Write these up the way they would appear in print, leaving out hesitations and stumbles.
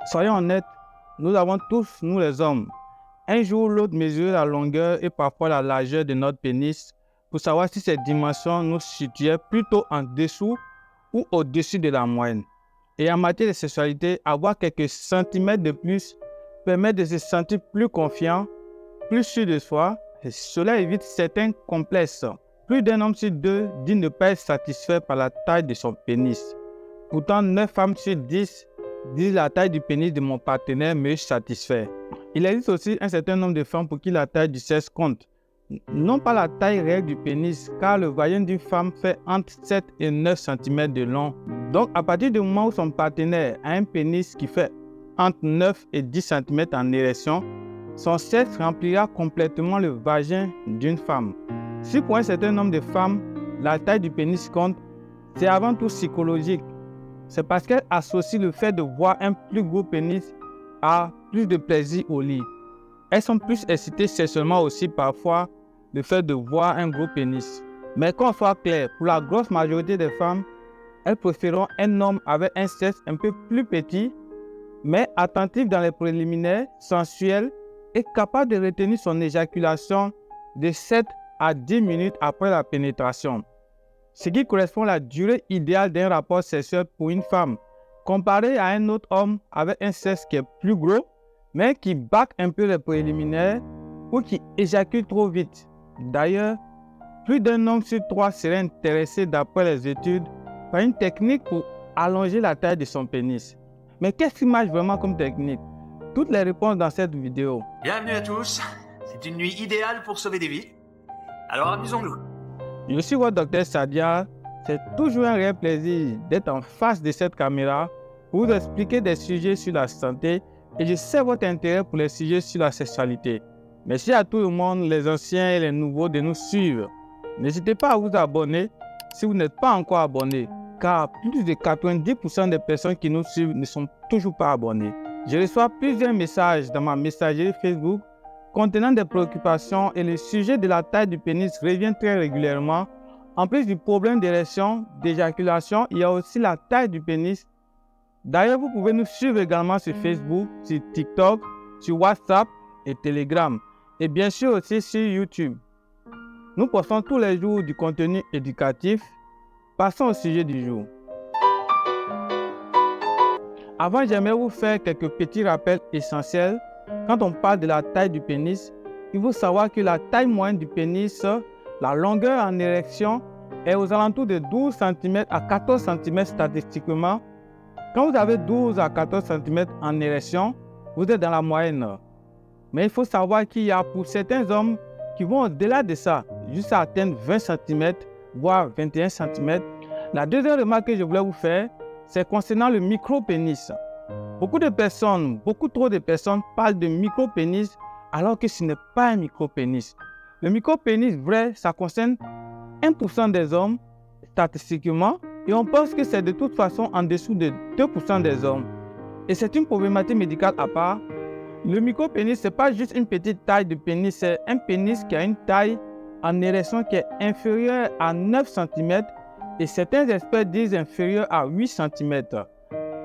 Soyons honnêtes, nous avons tous, nous les hommes, un jour ou l'autre mesuré la longueur et parfois la largeur de notre pénis pour savoir si ces dimensions nous situaient plutôt en dessous ou au-dessus de la moyenne. Et en matière de sexualité, avoir quelques centimètres de plus permet de se sentir plus confiant, plus sûr de soi, et cela évite certains complexes. Plus d'un homme sur deux dit ne pas être satisfait par la taille de son pénis. Pourtant, 9 femmes sur 10 disent la taille du pénis de mon partenaire me satisfait. Il existe aussi un certain nombre de femmes pour qui la taille du sexe compte. Non pas la taille réelle du pénis, car le vagin d'une femme fait entre 7 et 9 cm de long. Donc, à partir du moment où son partenaire a un pénis qui fait entre 9 et 10 cm en érection, son sexe remplira complètement le vagin d'une femme. Si pour un certain nombre de femmes, la taille du pénis compte, c'est avant tout psychologique. C'est parce qu'elles associent le fait de voir un plus gros pénis à plus de plaisir au lit. Elles sont plus excitées sexuellement aussi parfois le fait de voir un gros pénis. Mais qu'on soit clair, pour la grosse majorité des femmes, elles préféreront un homme avec un sexe un peu plus petit, mais attentif dans les préliminaires, sensuel et capable de retenir son éjaculation de 7 à 10 minutes après la pénétration. Ce qui correspond à la durée idéale d'un rapport sexuel pour une femme, comparé à un autre homme avec un sexe qui est plus gros, mais qui bâcle un peu les préliminaires ou qui éjacule trop vite. D'ailleurs, plus d'un homme sur 3 serait intéressé, d'après les études, par une technique pour allonger la taille de son pénis. Mais qu'est-ce qui marche vraiment comme technique? Toutes les réponses dans cette vidéo. Bienvenue à tous, c'est une nuit idéale pour sauver des vies. Alors amusons-nous. Je suis votre docteur Sadia. C'est toujours un réel plaisir d'être en face de cette caméra pour vous expliquer des sujets sur la santé et je sais votre intérêt pour les sujets sur la sexualité. Merci à tout le monde, les anciens et les nouveaux, de nous suivre. N'hésitez pas à vous abonner si vous n'êtes pas encore abonné, car plus de 90% des personnes qui nous suivent ne sont toujours pas abonnées. Je reçois plusieurs messages dans ma messagerie Facebook contenant des préoccupations et le sujet de la taille du pénis revient très régulièrement. En plus du problème d'érection, d'éjaculation, il y a aussi la taille du pénis. D'ailleurs, vous pouvez nous suivre également sur Facebook, sur TikTok, sur WhatsApp et Telegram. Et bien sûr aussi sur YouTube. Nous postons tous les jours du contenu éducatif. Passons au sujet du jour. Avant, j'aimerais vous faire quelques petits rappels essentiels. Quand on parle de la taille du pénis, il faut savoir que la taille moyenne du pénis, la longueur en érection, est aux alentours de 12 cm à 14 cm statistiquement. Quand vous avez 12 à 14 cm en érection, vous êtes dans la moyenne. Mais il faut savoir qu'il y a pour certains hommes qui vont au-delà de ça, jusqu'à atteindre 20 cm, voire 21 cm. La deuxième remarque que je voulais vous faire, c'est concernant le micro-pénis. Beaucoup trop de personnes parlent de micro-pénis alors que ce n'est pas un micro-pénis. Le micro-pénis vrai, ça concerne 1% des hommes statistiquement et on pense que c'est de toute façon en dessous de 2% des hommes. Et c'est une problématique médicale à part. Le micro-pénis, ce n'est pas juste une petite taille de pénis, c'est un pénis qui a une taille en érection qui est inférieure à 9 cm et certains experts disent inférieure à 8 cm.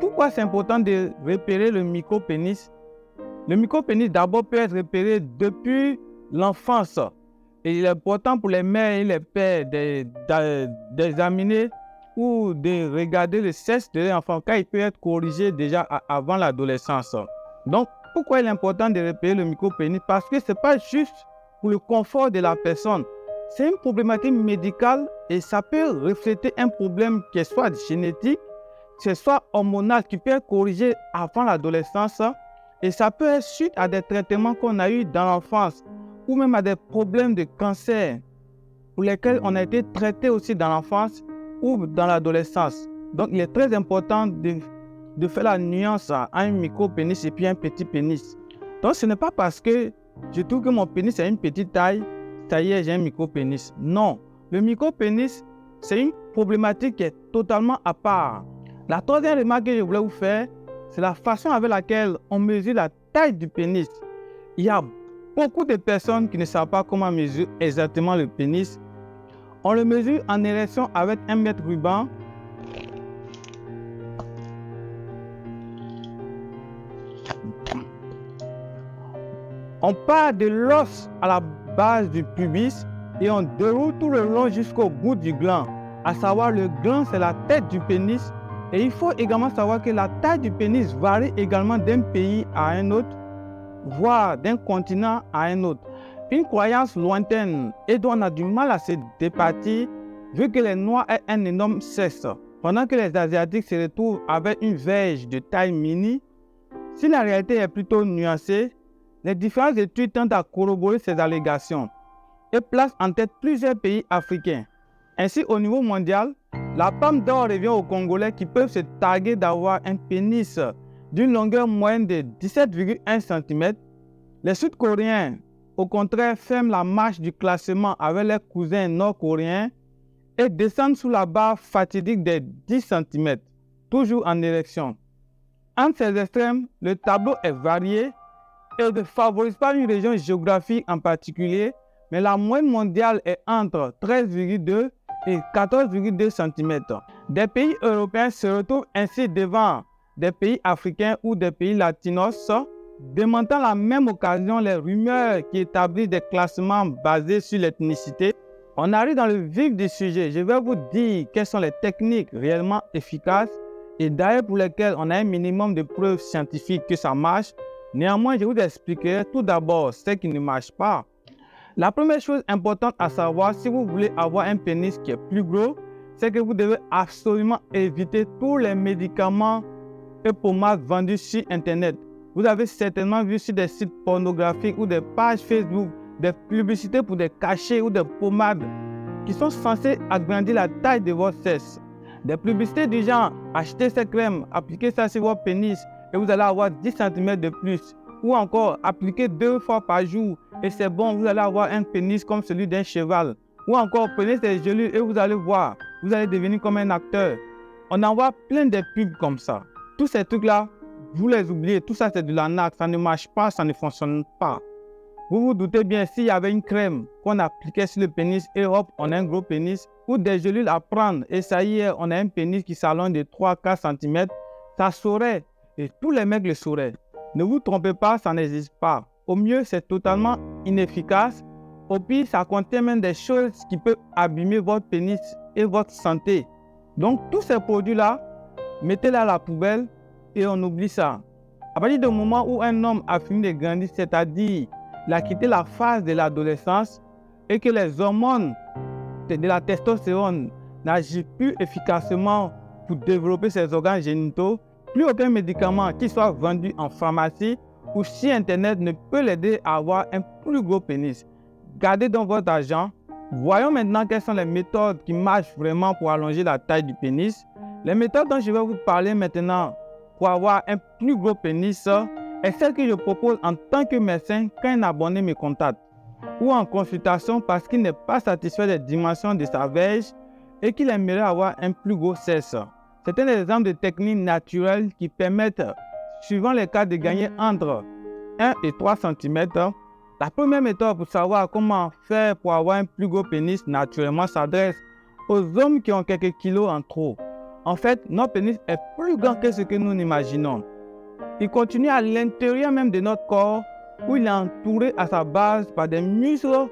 Pourquoi c'est important de repérer le micro-pénis? Le micro-pénis d'abord peut être repéré depuis l'enfance. Et il est important pour les mères et les pères d'examiner ou de regarder le sexe de l'enfant car il peut être corrigé déjà avant l'adolescence. Donc, pourquoi il est important de repérer le micro-pénis? Parce que ce n'est pas juste pour le confort de la personne. C'est une problématique médicale et ça peut refléter un problème qui est soit génétique, que ce soit hormonal, qui peut être corrigé avant l'adolescence et ça peut être suite à des traitements qu'on a eu dans l'enfance ou même à des problèmes de cancer pour lesquels on a été traité aussi dans l'enfance ou dans l'adolescence. Donc, il est très important de faire la nuance à un micro-pénis et puis un petit pénis. Donc, ce n'est pas parce que je trouve que mon pénis est une petite taille, ça y est, j'ai un micro-pénis. Non, le micro-pénis, c'est une problématique qui est totalement à part. La troisième remarque que je voulais vous faire, c'est la façon avec laquelle on mesure la taille du pénis. Il y a beaucoup de personnes qui ne savent pas comment mesurer exactement le pénis. On le mesure en érection avec un mètre ruban. On part de l'os à la base du pubis et on déroule tout le long jusqu'au bout du gland. À savoir, le gland, c'est la tête du pénis. Et il faut également savoir que la taille du pénis varie également d'un pays à un autre, voire d'un continent à un autre. Une croyance lointaine et dont on a du mal à se départir, vu que les Noirs aient un énorme sexe, pendant que les Asiatiques se retrouvent avec une verge de taille mini. Si la réalité est plutôt nuancée, les différentes études tentent à corroborer ces allégations et placent en tête plusieurs pays africains. Ainsi, au niveau mondial, la palme d'or revient aux Congolais qui peuvent se targuer d'avoir un pénis d'une longueur moyenne de 17,1 cm. Les Sud-Coréens, au contraire, ferment la marche du classement avec leurs cousins nord-coréens et descendent sous la barre fatidique des 10 cm, toujours en érection. Entre ces extrêmes, le tableau est varié et ne favorise pas une région géographique en particulier, mais la moyenne mondiale est entre 13,2 et 14,2 cm. Des pays européens se retrouvent ainsi devant des pays africains ou des pays latinos, démentant à la même occasion les rumeurs qui établissent des classements basés sur l'ethnicité. On arrive dans le vif du sujet. Je vais vous dire quelles sont les techniques réellement efficaces et d'ailleurs pour lesquelles on a un minimum de preuves scientifiques que ça marche. Néanmoins, je vous expliquerai tout d'abord ce qui ne marche pas. La première chose importante à savoir si vous voulez avoir un pénis qui est plus gros, c'est que vous devez absolument éviter tous les médicaments et pommades vendus sur Internet. Vous avez certainement vu sur des sites pornographiques ou des pages Facebook des publicités pour des cachets ou des pommades qui sont censées agrandir la taille de votre sexe. Des publicités du genre « Achetez cette crème, appliquez ça sur votre pénis et vous allez avoir 10 cm de plus » ou encore « Appliquez 2 fois par jour et c'est bon, vous allez avoir un pénis comme celui d'un cheval » ou encore « Prenez ces gélules et vous allez voir, vous allez devenir comme un acteur ». On en voit plein de pubs comme ça. Tous ces trucs-là, vous les oubliez, tout ça c'est de l'arnaque, ça ne marche pas, ça ne fonctionne pas. Vous vous doutez bien, s'il y avait une crème qu'on appliquait sur le pénis et hop, on a un gros pénis, ou des gélules à prendre et ça y est, on a un pénis qui s'allonge de 3-4 cm, ça saurait et tous les mecs le sauraient. Ne vous trompez pas, ça n'existe pas. Au mieux, c'est totalement inefficace. Au pire, ça contient même des choses qui peuvent abîmer votre pénis et votre santé. Donc, tous ces produits-là, mettez-les à la poubelle et on oublie ça. À partir du moment où un homme a fini de grandir, c'est-à-dire il a quitté la phase de l'adolescence et que les hormones de la testostérone n'agissent plus efficacement pour développer ses organes génitaux, plus aucun médicament qui soit vendu en pharmacie ou sur Internet ne peut l'aider à avoir un plus gros pénis. Gardez donc votre argent. Voyons maintenant quelles sont les méthodes qui marchent vraiment pour allonger la taille du pénis. Les méthodes dont je vais vous parler maintenant pour avoir un plus gros pénis est celle que je propose en tant que médecin quand un abonné me contacte ou en consultation parce qu'il n'est pas satisfait des dimensions de sa verge et qu'il aimerait avoir un plus gros sexe. C'est un exemple de techniques naturelles qui permettent, suivant les cas, de gagner entre 1 et 3 cm. La première méthode pour savoir comment faire pour avoir un plus gros pénis naturellement s'adresse aux hommes qui ont quelques kilos en trop. En fait, notre pénis est plus grand que ce que nous n'imaginons. Il continue à l'intérieur même de notre corps où il est entouré à sa base par des muscles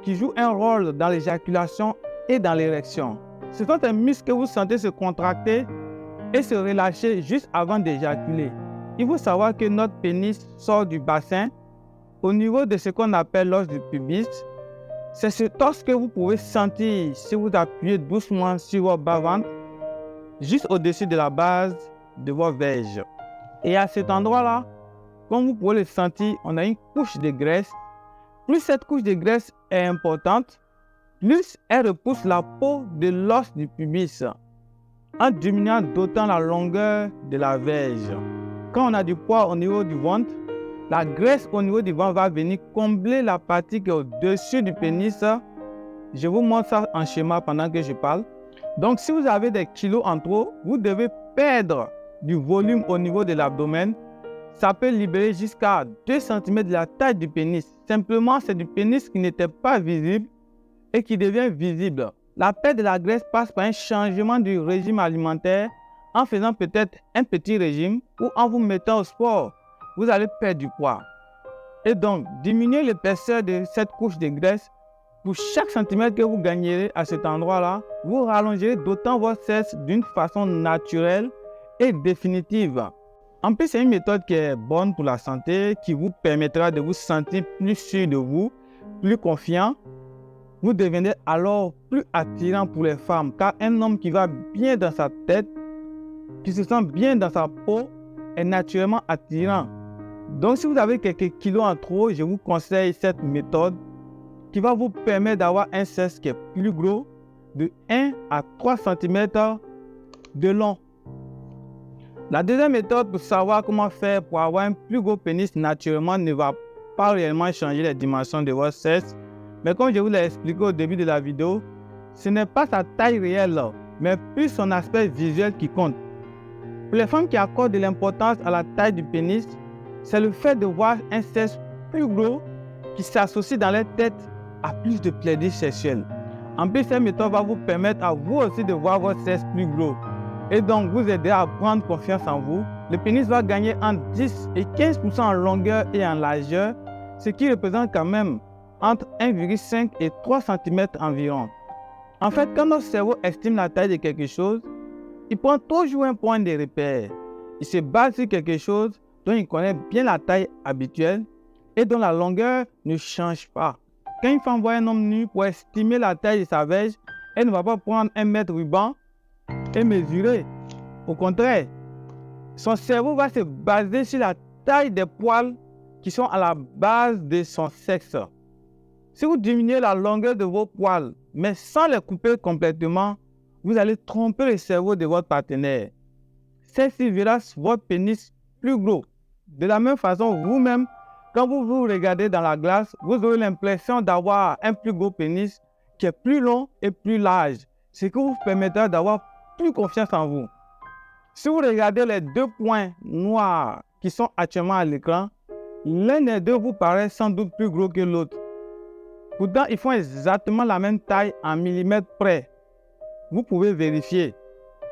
qui jouent un rôle dans l'éjaculation et dans l'érection. Ce sont des muscles que vous sentez se contracter et se relâcher juste avant d'éjaculer. Il faut savoir que notre pénis sort du bassin au niveau de ce qu'on appelle l'os du pubis. C'est ce torse que vous pouvez sentir si vous appuyez doucement sur votre bas-ventre, juste au-dessus de la base de votre verge. Et à cet endroit-là, comme vous pouvez le sentir, on a une couche de graisse. Plus cette couche de graisse est importante, plus elle repousse la peau de l'os du pubis, en diminuant d'autant la longueur de la verge. Quand on a du poids au niveau du ventre, la graisse au niveau du ventre va venir combler la partie qui est au-dessus du pénis. Je vous montre ça en schéma pendant que je parle. Donc, si vous avez des kilos en trop, vous devez perdre du volume au niveau de l'abdomen. Ça peut libérer jusqu'à 2 cm de la taille du pénis. Simplement, c'est du pénis qui n'était pas visible et qui devient visible. La perte de la graisse passe par un changement du régime alimentaire en faisant peut-être un petit régime ou en vous mettant au sport. vous allez perdre du poids. Et donc, diminuez l'épaisseur de cette couche de graisse. Pour chaque centimètre que vous gagnerez à cet endroit-là, vous rallongerez d'autant vos fesses d'une façon naturelle et définitive. En plus, c'est une méthode qui est bonne pour la santé, qui vous permettra de vous sentir plus sûr de vous, plus confiant. Vous devenez alors plus attirant pour les femmes, car un homme qui va bien dans sa tête, qui se sent bien dans sa peau, est naturellement attirant. Donc, si vous avez quelques kilos en trop, je vous conseille cette méthode qui va vous permettre d'avoir un sexe qui est plus gros, de 1 à 3 cm de long. La deuxième méthode pour savoir comment faire pour avoir un plus gros pénis naturellement ne va pas réellement changer les dimensions de votre sexe. Mais comme je vous l'ai expliqué au début de la vidéo, ce n'est pas sa taille réelle, mais plus son aspect visuel qui compte. Pour les femmes qui accordent de l'importance à la taille du pénis, c'est le fait de voir un sexe plus gros qui s'associe dans leur tête à plus de plaisir sexuel. En plus, cette méthode va vous permettre à vous aussi de voir votre sexe plus gros et donc vous aider à prendre confiance en vous. Le pénis va gagner entre 10 et 15% en longueur et en largeur, ce qui représente quand même entre 1,5 et 3 cm environ. En fait, quand notre cerveau estime la taille de quelque chose, il prend toujours un point de repère. Il se base sur quelque chose dont il connaît bien la taille habituelle et dont la longueur ne change pas. Quand une femme voit un homme nu pour estimer la taille de sa verge, elle ne va pas prendre un mètre ruban et mesurer. Au contraire, son cerveau va se baser sur la taille des poils qui sont à la base de son sexe. Si vous diminuez la longueur de vos poils, mais sans les couper complètement, vous allez tromper le cerveau de votre partenaire. Celle-ci verra votre pénis plus gros. De la même façon, vous-même, quand vous vous regardez dans la glace, vous aurez l'impression d'avoir un plus gros pénis qui est plus long et plus large, ce qui vous permettra d'avoir plus confiance en vous. Si vous regardez les deux points noirs qui sont actuellement à l'écran, l'un des deux vous paraît sans doute plus gros que l'autre. Pourtant, ils font exactement la même taille en millimètres près. Vous pouvez vérifier.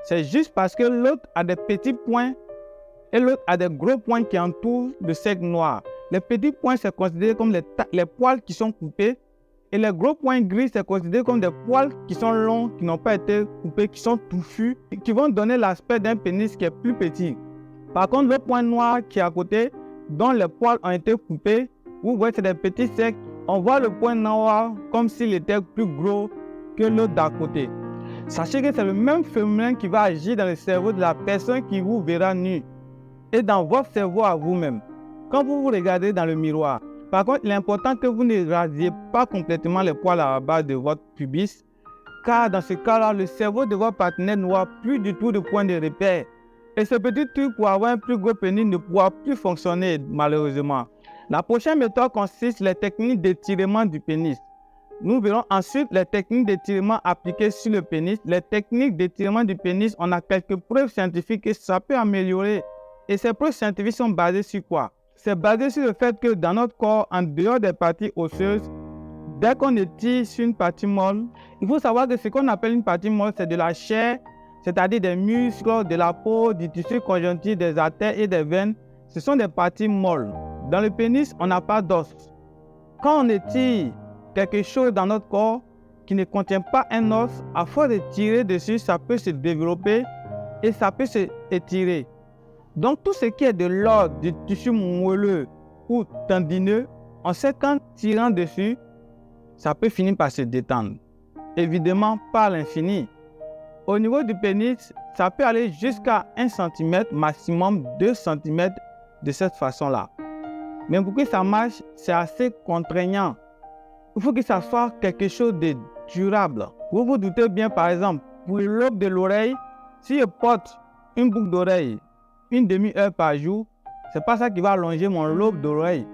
C'est juste parce que l'autre a des petits points et l'autre a des gros points qui entourent le cercle noir. Les petits points, c'est considéré comme les poils qui sont coupés. Et les gros points gris, c'est considéré comme des poils qui sont longs, qui n'ont pas été coupés, qui sont touffus, et qui vont donner l'aspect d'un pénis qui est plus petit. Par contre, le point noir qui est à côté, dont les poils ont été coupés, vous voyez, c'est des petits cercles. On voit le point noir comme s'il était plus gros que l'autre d'à côté. Sachez que c'est le même phénomène qui va agir dans le cerveau de la personne qui vous verra nu et dans votre cerveau à vous-même. Quand vous vous regardez dans le miroir, par contre, il est important que vous ne rasiez pas complètement les poils à la base de votre pubis, car dans ce cas-là, le cerveau de votre partenaire n'aura plus du tout de point de repère. Et ce petit truc pour avoir un plus gros pénis ne pourra plus fonctionner, malheureusement. La prochaine méthode consiste sur les techniques d'étirement du pénis. Nous verrons ensuite les techniques d'étirement appliquées sur le pénis. Les techniques d'étirement du pénis, on a quelques preuves scientifiques que ça peut améliorer. Et ces preuves scientifiques sont basées sur quoi? C'est basé sur le fait que dans notre corps, en dehors des parties osseuses, dès qu'on étire sur une partie molle, il faut savoir que ce qu'on appelle une partie molle, c'est de la chair, c'est-à-dire des muscles, de la peau, du tissu conjonctif, des artères et des veines. Ce sont des parties molles. Dans le pénis, on n'a pas d'os. Quand on étire quelque chose dans notre corps qui ne contient pas un os, à force de tirer dessus, ça peut se développer et ça peut se étirer. Donc tout ce qui est de l'ordre du tissu moelleux ou tendineux, on sait qu'en tirant dessus, ça peut finir par se détendre. Évidemment, pas à l'infini. Au niveau du pénis, ça peut aller jusqu'à 1 cm, maximum 2 cm de cette façon-là. Mais pour que ça marche, c'est assez contraignant. Il faut que ça soit quelque chose de durable. Vous vous doutez bien, par exemple, pour le lobe de l'oreille, si je porte une boucle d'oreille une demi-heure par jour, c'est pas ça qui va allonger mon lobe d'oreille.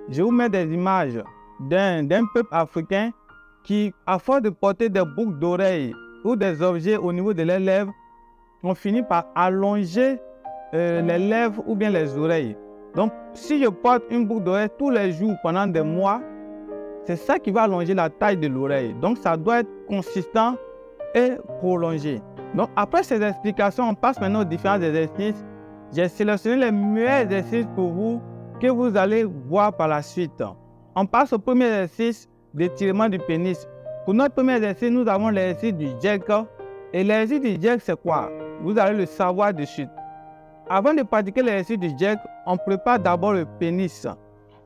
Je vous mets des images d'un peuple africain qui, à force de porter des boucles d'oreilles ou des objets au niveau de leurs lèvres, on finit par allonger les lèvres ou bien les oreilles. Donc, si je porte une boucle d'oreille tous les jours pendant des mois, c'est ça qui va allonger la taille de l'oreille. Donc, ça doit être consistant et prolongé. Donc, après ces explications, on passe maintenant aux différents exercices. J'ai sélectionné les meilleurs exercices pour vous que vous allez voir par la suite. On passe au premier exercice d'étirement du pénis. Pour notre premier exercice, nous avons l'exercice du jerk. Et l'exercice du jerk, c'est quoi? Vous allez le savoir de suite. Avant de pratiquer l'exercice du jerk, on prépare d'abord le pénis.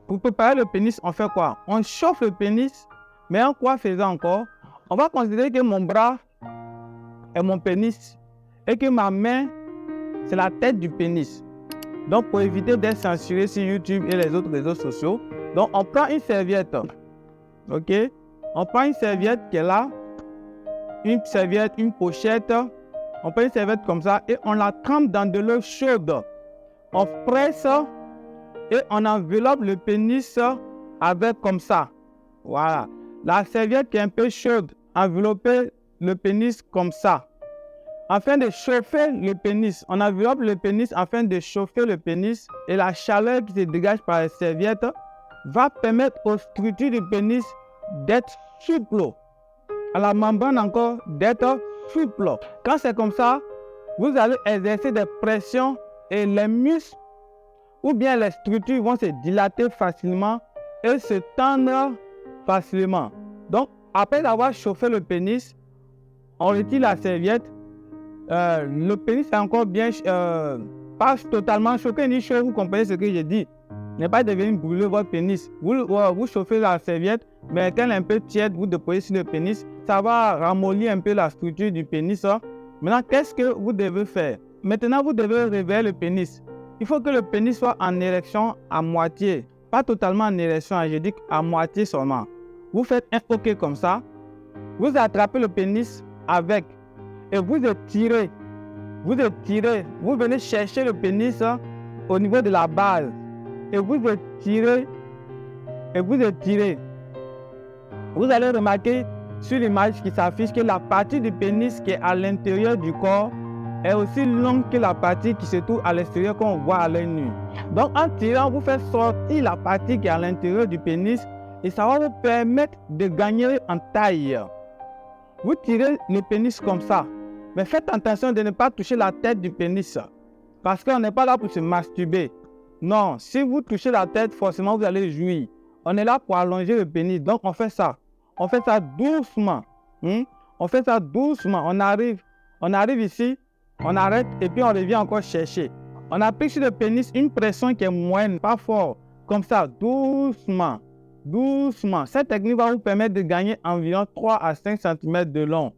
Pour préparer le pénis, on fait quoi? On chauffe le pénis, mais en quoi faisant encore? On va considérer que mon bras est mon pénis et que ma main, c'est la tête du pénis. Donc, pour éviter d'être censuré sur YouTube et les autres réseaux sociaux, donc on prend une serviette. Ok? On prend une serviette qui est là, une serviette, une pochette. On prend une serviette comme ça et on la trempe dans de l'eau chaude. On presse et on enveloppe le pénis avec comme ça. Voilà. La serviette qui est un peu chaude, envelopper le pénis comme ça. Afin de chauffer le pénis, on enveloppe le pénis afin de chauffer le pénis et la chaleur qui se dégage par la serviette va permettre aux structures du pénis d'être souples. À la membrane encore d'être souple. Quand c'est comme ça, vous allez exercer des pressions et les muscles ou bien les structures vont se dilater facilement et se tendre facilement. Donc, après avoir chauffé le pénis, on retire la serviette. Le pénis est encore bien, pas totalement chauffé ni chaud, vous comprenez ce que je dis. Ne pas devenir brûler votre pénis. Vous chauffez la serviette, mais quand elle est un peu tiède, vous déposez sur le pénis, ça va ramollir un peu la structure du pénis. Maintenant, qu'est-ce que vous devez faire? Maintenant, vous devez réveiller le pénis. Il faut que le pénis soit en érection à moitié, pas totalement en érection, je dis à moitié seulement. Vous faites un OK comme ça, vous attrapez le pénis avec et vous étirez, vous venez chercher le pénis au niveau de la base et vous étirez, Vous allez remarquer sur l'image qui s'affiche que la partie du pénis qui est à l'intérieur du corps est aussi longue que la partie qui se trouve à l'extérieur qu'on voit à l'œil nu. Donc en tirant, vous faites sortir la partie qui est à l'intérieur du pénis et ça va vous permettre de gagner en taille. Vous tirez le pénis comme ça. Mais faites attention de ne pas toucher la tête du pénis. Parce qu'on n'est pas là pour se masturber. Non, si vous touchez la tête, forcément vous allez jouir. On est là pour allonger le pénis. Donc on fait ça. On fait ça doucement. On fait ça doucement. On arrive ici, on arrête et puis on revient encore chercher. On applique sur le pénis une pression qui est moyenne, pas fort. Comme ça, doucement. Doucement. Cette technique va vous permettre de gagner environ 3 à 5 cm de long.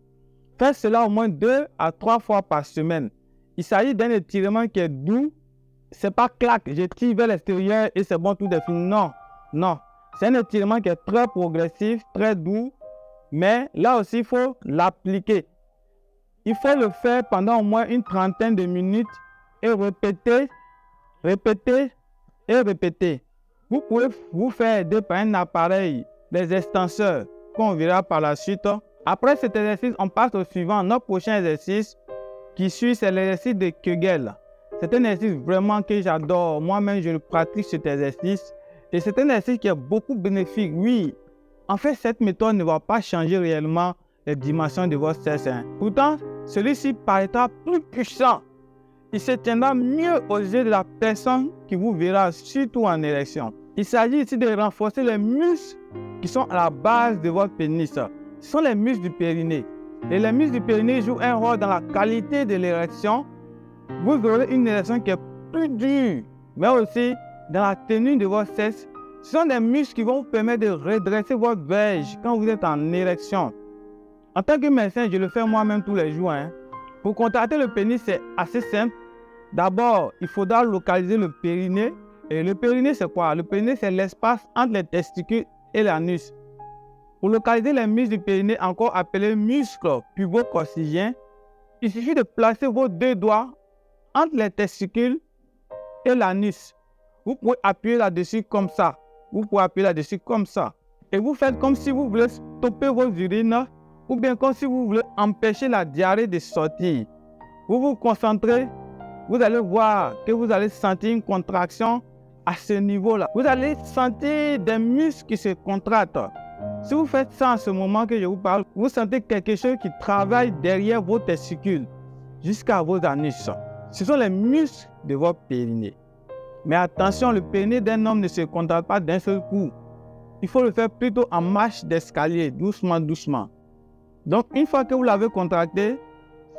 Faites cela au moins 2 à 3 fois par semaine. Il s'agit d'un étirement qui est doux. C'est pas clac, je tire vers l'extérieur et c'est bon, tout est fini. Non, non. C'est un étirement qui est très progressif, très doux. Mais là aussi, il faut l'appliquer. Il faut le faire pendant au moins une trentaine de minutes et répéter, répéter et répéter. Vous pouvez vous faire aider par un appareil, des extenseurs, qu'on verra par la suite. Après cet exercice, on passe au suivant. Notre prochain exercice qui suit, c'est l'exercice de Kegel. C'est un exercice vraiment que j'adore. Moi-même, je le pratique cet exercice. Et c'est un exercice qui est beaucoup bénéfique. Oui, en fait, cette méthode ne va pas changer réellement les dimensions de votre sexe. Pourtant, celui-ci paraîtra plus puissant. Il se tiendra mieux aux yeux de la personne qui vous verra, surtout en érection. Il s'agit ici de renforcer les muscles qui sont à la base de votre pénis. Ce sont les muscles du périnée. Et les muscles du périnée jouent un rôle dans la qualité de l'érection. Vous aurez une érection qui est plus dure, mais aussi dans la tenue de votre sexe. Ce sont des muscles qui vont vous permettre de redresser votre verge quand vous êtes en érection. En tant que médecin, je le fais moi-même tous les jours. Pour contracter le pénis, c'est assez simple. D'abord, il faudra localiser le périnée. Et le périnée, c'est quoi? Le périnée, c'est l'espace entre les testicules et l'anus. Pour localiser les muscles du périnée, encore appelés muscles pubo-coccygiens, il suffit de placer vos 2 doigts entre les testicules et l'anus. Vous pouvez appuyer là-dessus comme ça. Vous pouvez appuyer là-dessus comme ça. Et vous faites comme si vous voulez stopper vos urines ou bien comme si vous voulez empêcher la diarrhée de sortir. Vous vous concentrez, vous allez voir que vous allez sentir une contraction à ce niveau-là. Vous allez sentir des muscles qui se contractent. Si vous faites ça en ce moment que je vous parle, vous sentez quelque chose qui travaille derrière vos testicules jusqu'à vos anus. Ce sont les muscles de votre périnée. Mais attention, le pénis d'un homme ne se contracte pas d'un seul coup. Il faut le faire plutôt en marche d'escalier, doucement, doucement. Donc, une fois que vous l'avez contracté,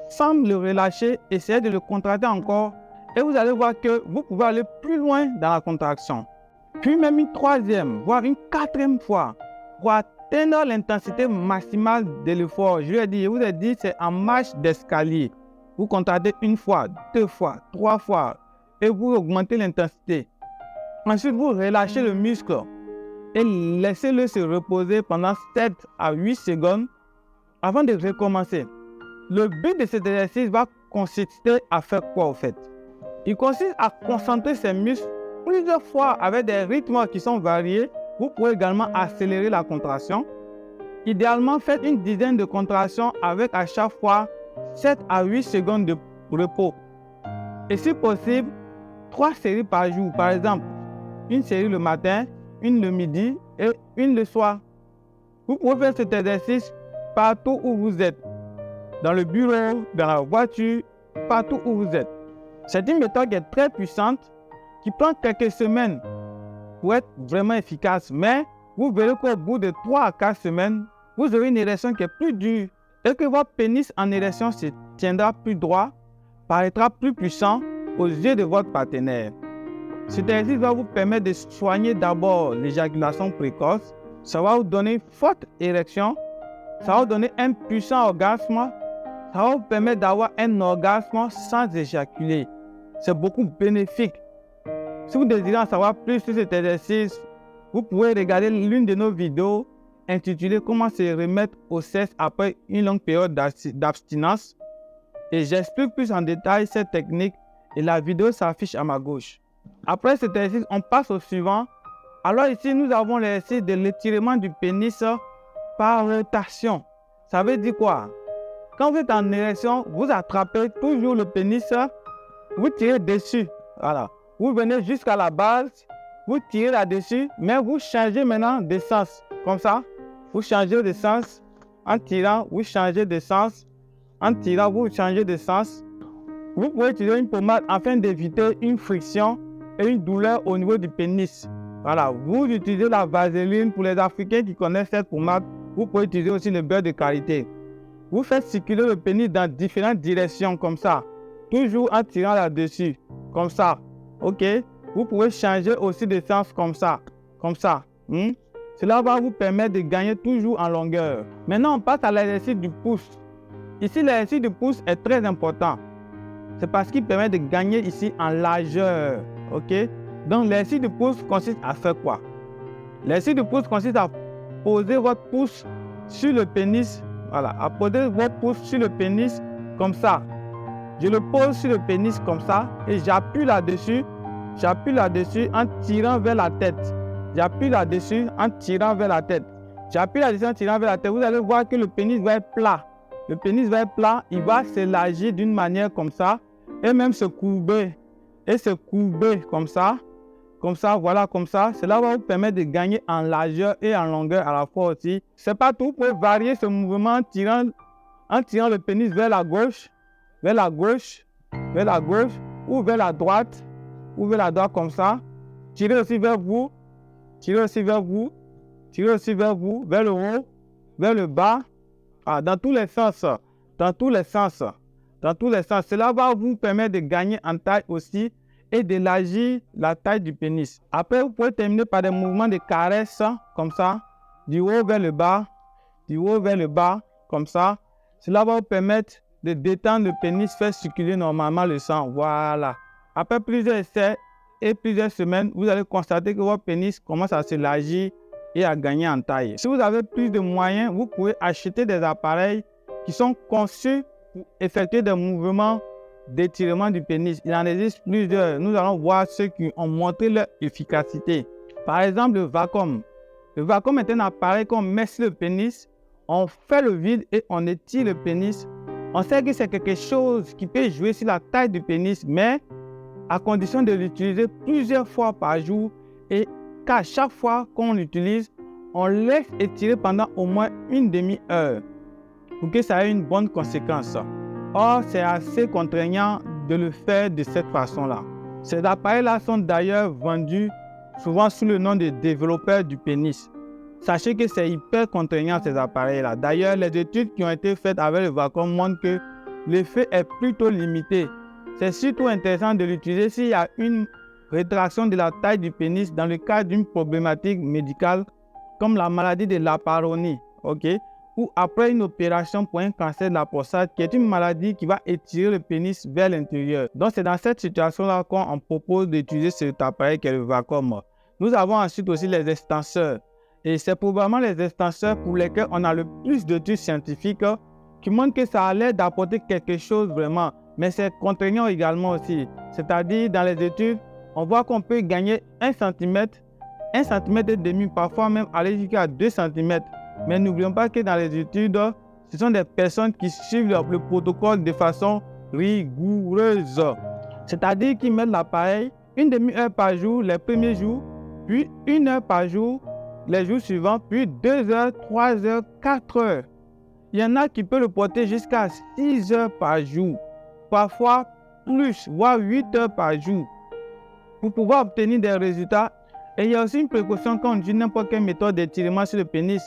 sans le relâcher, essayez de le contracter encore et vous allez voir que vous pouvez aller plus loin dans la contraction. Puis même une troisième, voire une quatrième fois pour atteindre l'intensité maximale de l'effort. Je vous ai dit, c'est en marche d'escalier. Vous contractez une fois, deux fois, trois fois et vous augmentez l'intensité. Ensuite, vous relâchez le muscle et laissez-le se reposer pendant 7 à 8 secondes avant de recommencer. Le but de cet exercice va consister à faire quoi au fait? Il consiste à concentrer ces muscles plusieurs fois avec des rythmes qui sont variés. Vous pouvez également accélérer la contraction. Idéalement, faites une dizaine de contractions avec à chaque fois 7 à 8 secondes de repos. Et si possible, 3 séries par jour. Par exemple, une série le matin, une le midi et une le soir. Vous pouvez faire cet exercice partout où vous êtes. Dans le bureau, dans la voiture, partout où vous êtes. C'est une méthode qui est très puissante, qui prend quelques semaines pour être vraiment efficace. Mais vous verrez qu'au bout de 3 à 4 semaines, vous aurez une érection qui est plus dure et que votre pénis en érection se tiendra plus droit, paraîtra plus puissant aux yeux de votre partenaire. Cet exercice va vous permettre de soigner d'abord l'éjaculation précoce. Ça va vous donner une forte érection. Ça va vous donner un puissant orgasme. Ça va vous permettre d'avoir un orgasme sans éjaculer. C'est beaucoup bénéfique. Si vous désirez en savoir plus sur cet exercice, vous pouvez regarder l'une de nos vidéos intitulée « Comment se remettre au sexe après une longue période d'abstinence ». Et j'explique plus en détail cette technique et la vidéo s'affiche à ma gauche. Après cet exercice, on passe au suivant. Alors ici, nous avons l'exercice de l'étirement du pénis par rotation. Ça veut dire quoi? Quand vous êtes en érection, vous attrapez toujours le pénis, vous tirez dessus. Voilà. Vous venez jusqu'à la base, vous tirez là-dessus, mais vous changez maintenant de sens. Comme ça, vous changez de sens. En tirant, vous changez de sens. En tirant, vous changez de sens. Vous pouvez utiliser une pommade afin d'éviter une friction et une douleur au niveau du pénis. Voilà. Vous utilisez la vaseline. Pour les Africains qui connaissent cette pommade, vous pouvez utiliser aussi le beurre de karité. Vous faites circuler le pénis dans différentes directions comme ça. Toujours en tirant là-dessus. Comme ça. OK? Vous pouvez changer aussi de sens comme ça. Comme ça. Cela va vous permettre de gagner toujours en longueur. Maintenant, on passe à l'exercice du pouce. Ici, l'exercice du pouce est très important. C'est parce qu'il permet de gagner ici en largeur. OK? Donc, l'exercice du pouce consiste à faire quoi? L'exercice du pouce consiste à poser votre pouce sur le pénis. Voilà, à poser votre pouce sur le pénis comme ça. Je le pose sur le pénis comme ça et j'appuie là-dessus. J'appuie là-dessus en tirant vers la tête. J'appuie là-dessus en tirant vers la tête. J'appuie là-dessus en tirant vers la tête. Vous allez voir que le pénis va être plat. Le pénis va être plat, il va s'élargir d'une manière comme ça et même se courber. Et se courber comme ça. Comme ça, voilà, comme ça. Cela va vous permettre de gagner en largeur et en longueur à la fois aussi. C'est pas tout. Vous pouvez varier ce mouvement en tirant le pénis vers la gauche, vers la gauche, vers la gauche, ou vers la droite comme ça. Tirez aussi vers vous, tirez aussi vers vous, tirez aussi vers vous, vers le haut, vers le bas. Dans tous les sens. Dans tous les sens. Dans tous les sens. Cela va vous permettre de gagner en taille aussi et d'élargir la taille du pénis. Après, vous pouvez terminer par des mouvements de caresse, comme ça, du haut vers le bas, du haut vers le bas, comme ça. Cela va vous permettre de détendre le pénis, faire circuler normalement le sang. Voilà. Après plusieurs essais et plusieurs semaines, vous allez constater que votre pénis commence à s'élargir et à gagner en taille. Si vous avez plus de moyens, vous pouvez acheter des appareils qui sont conçus pour effectuer des mouvements d'étirement du pénis. Il en existe plusieurs. Nous allons voir ceux qui ont montré leur efficacité. Par exemple, le vacuum. Le vacuum est un appareil qu'on met sur le pénis. On fait le vide et on étire le pénis. On sait que c'est quelque chose qui peut jouer sur la taille du pénis, mais à condition de l'utiliser plusieurs fois par jour et qu'à chaque fois qu'on l'utilise, on laisse étirer pendant au moins une demi-heure pour que ça ait une bonne conséquence. Or, c'est assez contraignant de le faire de cette façon-là. Ces appareils-là sont d'ailleurs vendus souvent sous le nom de développeurs du pénis. Sachez que c'est hyper contraignant ces appareils-là. D'ailleurs, les études qui ont été faites avec le vacuum montrent que l'effet est plutôt limité. C'est surtout intéressant de l'utiliser s'il y a une rétraction de la taille du pénis dans le cadre d'une problématique médicale comme la maladie de Laparonie, ou après une opération pour un cancer de la prostate qui est une maladie qui va étirer le pénis vers l'intérieur. Donc c'est dans cette situation-là qu'on propose d'utiliser cet appareil qui est le vacuum. Nous avons ensuite aussi les extenseurs. Et c'est probablement les extenseurs pour lesquels on a le plus d'études scientifiques qui montrent que ça a l'air d'apporter quelque chose vraiment. Mais c'est contraignant également aussi. C'est-à-dire dans les études, on voit qu'on peut gagner 1 cm, 1 cm et demi, parfois même aller jusqu'à 2 cm. Mais n'oublions pas que dans les études, ce sont des personnes qui suivent le protocole de façon rigoureuse. C'est-à-dire qu'ils mettent l'appareil 1 demi-heure par jour les premiers jours, puis 1 heure par jour les jours suivants, puis 2 heures, 3 heures, 4 heures. Il y en a qui peuvent le porter jusqu'à 6 heures par jour, parfois plus, voire 8 heures par jour, pour pouvoir obtenir des résultats. Et il y a aussi une précaution quand on utilise n'importe quelle méthode d'étirement sur le pénis.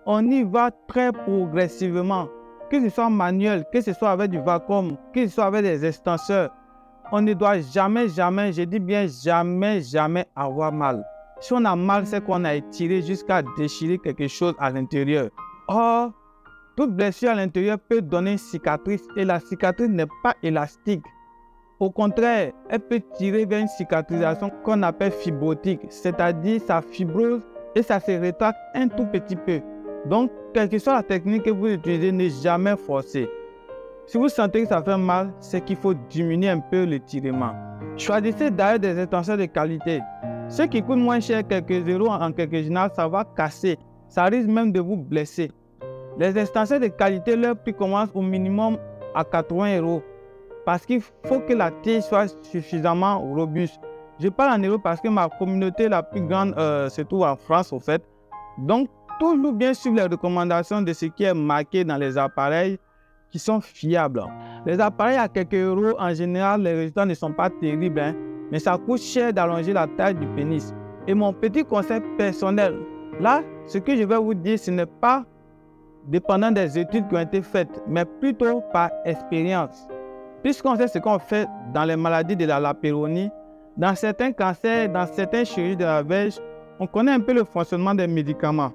On y va très progressivement, que ce soit manuel, que ce soit avec du vacuum, que ce soit avec des extenseurs. On ne doit jamais, je dis bien jamais avoir mal. Si on a mal, c'est qu'on a étiré jusqu'à déchirer quelque chose à l'intérieur. Or, toute blessure à l'intérieur peut donner une cicatrice et la cicatrice n'est pas élastique. Au contraire, elle peut tirer vers une cicatrisation qu'on appelle fibrotique, c'est-à-dire ça fibrose et ça se rétracte un tout petit peu. Donc, quelle que soit la technique que vous utilisez, ne jamais forcer. Si vous sentez que ça fait mal, c'est qu'il faut diminuer un peu l'étirement. Choisissez d'ailleurs des extenseurs de qualité. Ceux qui coûtent moins cher, quelques euros en quelques générales, ça va casser. Ça risque même de vous blesser. Les extenseurs de qualité, leur prix commence au minimum à 80 euros. Parce qu'il faut que la tige soit suffisamment robuste. Je parle en euros parce que ma communauté la plus grande se trouve en France au fait. Donc, toujours bien suivre les recommandations de ce qui est marqué dans les appareils qui sont fiables. Les appareils à quelques euros, en général, les résultats ne sont pas terribles, mais ça coûte cher d'allonger la taille du pénis. Et mon petit conseil personnel, là, ce que je vais vous dire, ce n'est pas dépendant des études qui ont été faites, mais plutôt par expérience. Puisqu'on sait ce qu'on fait dans les maladies de la Laparonie, dans certains cancers, dans certaines chirurgies de la verge, on connaît un peu le fonctionnement des médicaments.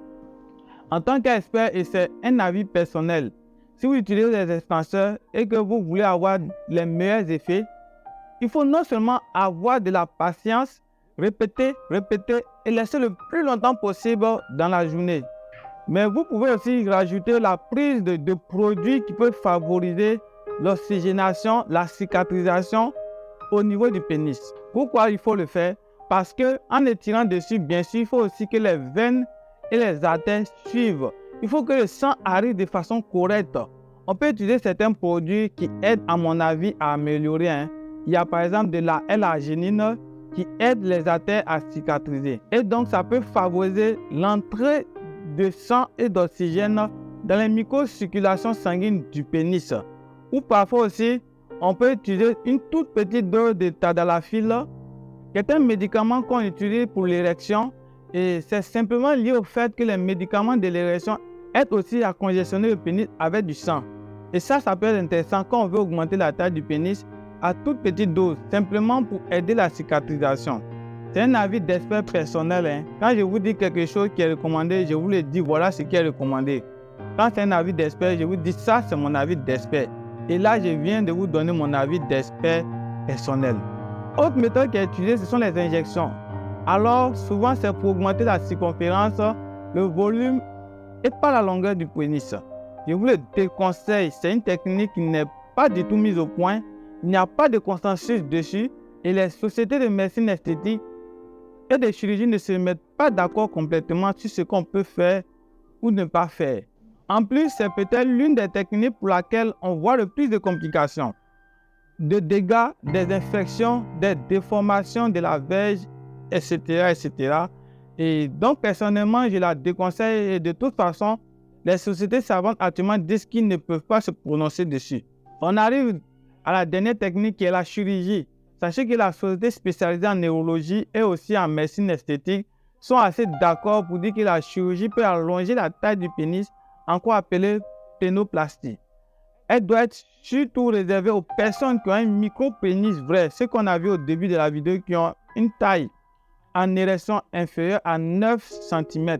En tant qu'expert, et c'est un avis personnel, si vous utilisez des extenseurs et que vous voulez avoir les meilleurs effets, il faut non seulement avoir de la patience, répéter et laisser le plus longtemps possible dans la journée. Mais vous pouvez aussi rajouter la prise de produits qui peuvent favoriser l'oxygénation, la cicatrisation au niveau du pénis. Pourquoi il faut le faire? Parce qu'en étirant dessus, bien sûr, il faut aussi que les veines et les artères suivent. Il faut que le sang arrive de façon correcte. On peut utiliser certains produits qui aident, à mon avis, à améliorer. Il y a par exemple de la L-arginine qui aide les artères à cicatriser. Et donc, ça peut favoriser l'entrée de sang et d'oxygène dans les microcirculations sanguines du pénis. Ou parfois aussi, on peut utiliser une toute petite dose de tadalafil, qui est un médicament qu'on utilise pour l'érection. Et c'est simplement lié au fait que les médicaments de l'érection aident aussi à congestionner le pénis avec du sang. Et ça peut être intéressant quand on veut augmenter la taille du pénis à toute petite dose, simplement pour aider la cicatrisation. C'est un avis d'expert personnel. Quand je vous dis quelque chose qui est recommandé, je vous le dis, voilà ce qui est recommandé. Quand c'est un avis d'expert, je vous dis, ça c'est mon avis d'expert. Et là, je viens de vous donner mon avis d'expert personnel. Autre méthode qui est utilisée, ce sont les injections. Alors, souvent, c'est pour augmenter la circonférence, le volume et pas la longueur du pénis. Je vous le déconseille, c'est une technique qui n'est pas du tout mise au point. Il n'y a pas de consensus dessus et les sociétés de médecine esthétique et de chirurgie ne se mettent pas d'accord complètement sur ce qu'on peut faire ou ne pas faire. En plus, c'est peut-être l'une des techniques pour laquelle on voit le plus de complications, de dégâts, des infections, des déformations de la verge, etc. Et donc, personnellement, je la déconseille et de toute façon, les sociétés savantes actuellement disent qu'ils ne peuvent pas se prononcer dessus. On arrive à la dernière technique qui est la chirurgie. sachez que la société spécialisée en neurologie et aussi en médecine esthétique sont assez d'accord pour dire que la chirurgie peut allonger la taille du pénis, encore appelée pénoplastie. Elle doit être surtout réservée aux personnes qui ont un micro-pénis vrai, ce qu'on a vu au début de la vidéo, qui ont une taille en érection inférieure à 9 cm.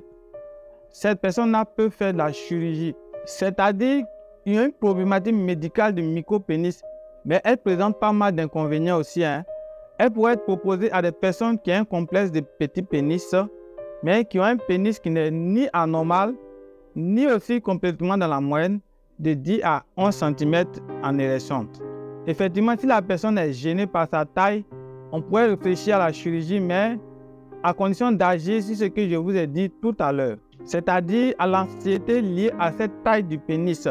Cette personne-là peut faire de la chirurgie, c'est-à-dire qu'il y a une problématique médicale du micro-pénis, mais elle présente pas mal d'inconvénients aussi. Elle pourrait être proposée à des personnes qui ont un complexe de petit pénis, mais qui ont un pénis qui n'est ni anormal, ni aussi complètement dans la moyenne, de 10 à 11 cm en érection. Effectivement, si la personne est gênée par sa taille, on pourrait réfléchir à la chirurgie, mais à condition d'agir sur ce que je vous ai dit tout à l'heure, c'est-à-dire à l'anxiété liée à cette taille du pénis,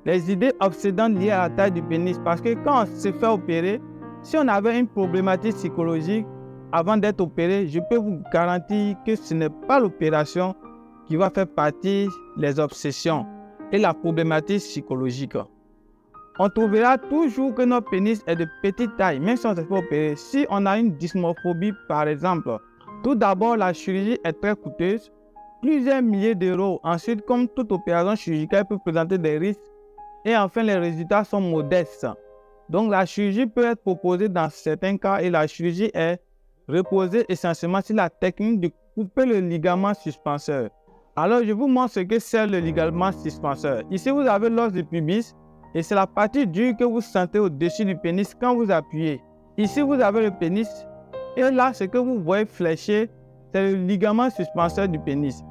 les idées obsédantes liées à la taille du pénis, parce que quand on se fait opérer, si on avait une problématique psychologique avant d'être opéré, je peux vous garantir que ce n'est pas l'opération qui va faire partie des obsessions et la problématique psychologique. On trouvera toujours que notre pénis est de petite taille, même si on se fait opérer. Si on a une dysmorphobie, par exemple, tout d'abord, la chirurgie est très coûteuse, plusieurs milliers d'euros. Ensuite, comme toute opération chirurgicale peut présenter des risques. Et enfin, les résultats sont modestes. Donc, la chirurgie peut être proposée dans certains cas et la chirurgie est reposée essentiellement sur la technique de couper le ligament suspenseur. Alors, je vous montre ce que c'est le ligament suspenseur. Ici, vous avez l'os du pubis et c'est la partie dure que vous sentez au-dessus du pénis quand vous appuyez. Ici, vous avez le pénis et là, ce que vous voyez fléché, c'est le ligament suspenseur du pénis.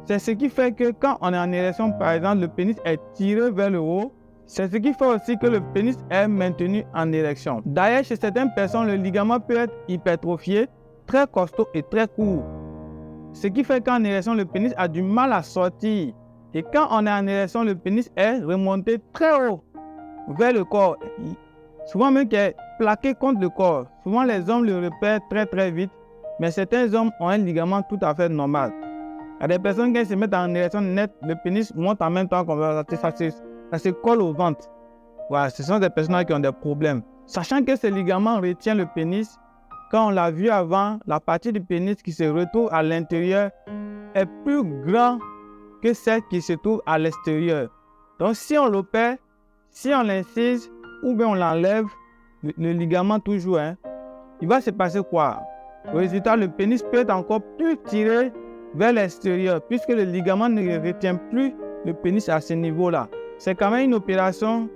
C'est ce qui fait que quand on est en érection, par exemple, le pénis est tiré vers le haut. C'est ce qui fait aussi que le pénis est maintenu en érection. D'ailleurs, chez certaines personnes, le ligament peut être hypertrophié, très costaud et très court. Ce qui fait qu'en érection, le pénis a du mal à sortir. Et quand on est en érection, le pénis est remonté très haut vers le corps. Souvent même qui est plaqué contre le corps. Souvent les hommes le repèrent très vite. Mais certains hommes ont un ligament tout à fait normal. Il y a des personnes qui se mettent en érection nette, le pénis monte en même temps qu'on va ça se colle au ventre. Voilà, ce sont des personnes qui ont des problèmes. Sachant que ce ligament retient le pénis, quand on l'a vu avant, la partie du pénis qui se retrouve à l'intérieur est plus grande que celle qui se trouve à l'extérieur. Donc si on l'opère, si on l'incise ou bien on l'enlève, le ligament toujours, il va se passer quoi? Au résultat, le pénis peut être encore plus tiré vers l'extérieur puisque le ligament ne retient plus le pénis à ce niveau-là. C'est quand même une opération,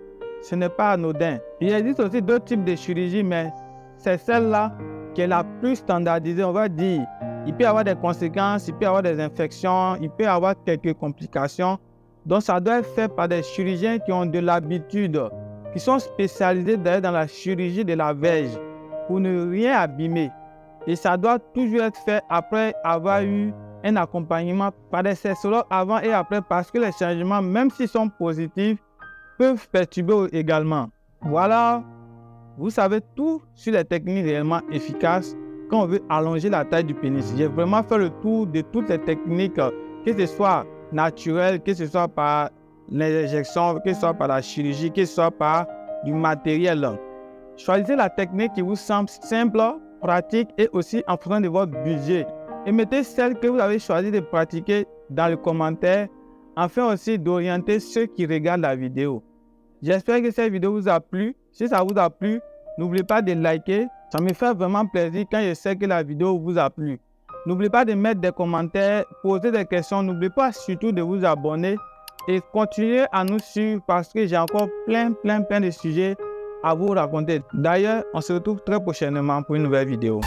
ce n'est pas anodin. Il existe aussi d'autres types de chirurgie, mais c'est celle-là qui est la plus standardisée, on va dire. Il peut y avoir des conséquences, il peut y avoir des infections, il peut y avoir quelques complications. Donc ça doit être fait par des chirurgiens qui ont de l'habitude, qui sont spécialisés d'ailleurs dans la chirurgie de la verge pour ne rien abîmer. Et ça doit toujours être fait après avoir eu un accompagnement par des sexologues avant et après parce que les changements, même s'ils sont positifs, peuvent perturber également. Voilà, vous savez tout sur les techniques réellement efficaces quand on veut allonger la taille du pénis. J'ai vraiment fait le tour de toutes les techniques, que ce soit naturelles, que ce soit par l'injection, que ce soit par la chirurgie, que ce soit par du matériel. Choisissez la technique qui vous semble simple, pratique et aussi en fonction de votre budget. Et mettez celle que vous avez choisi de pratiquer dans les commentaires afin aussi d'orienter ceux qui regardent la vidéo. J'espère que cette vidéo vous a plu. Si ça vous a plu, n'oubliez pas de liker. Ça me fait vraiment plaisir quand je sais que la vidéo vous a plu. N'oubliez pas de mettre des commentaires, poser des questions. N'oubliez pas surtout de vous abonner et continuez à nous suivre parce que j'ai encore plein de sujets à vous raconter. D'ailleurs, on se retrouve très prochainement pour une nouvelle vidéo.